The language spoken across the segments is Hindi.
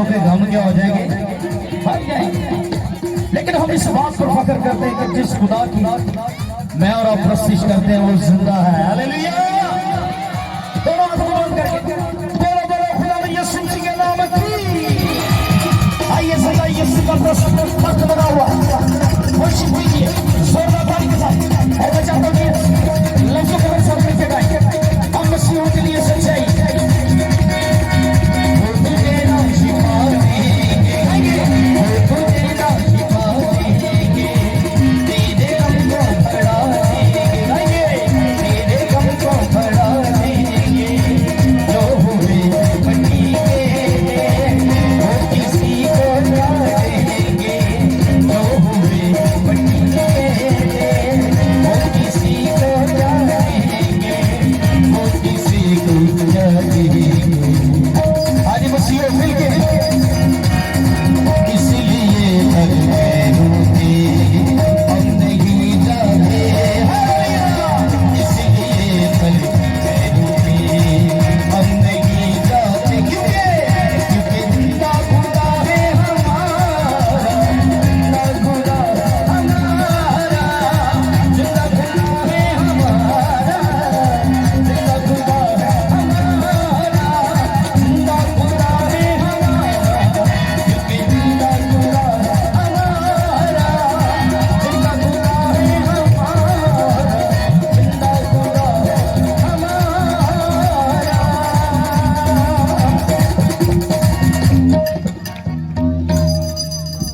वालों पे गम क्या हो जाएंगे, भाग जाएंगे। लेकिन हम इस बात पर फख्र करते हैं कि जिस खुदा की मैं और आप प्रस्तिश करते हैं वो जिंदा है। हालेलुया। दोनों हाथ बुलंद करके बोलो बोलो खुदा ने यीशु मसीह के नाम की। आइए सदा यीशु का वक्त बना हुआ वर्शिप कीजिए जोरदार ताली के साथ। और मैं चाहता हूं कि लफ्जों के साथ सब मिलकर गाएं हम मसीहों के लिए सच्चाई।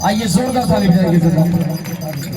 आइए जोरदार ताली बजाइए।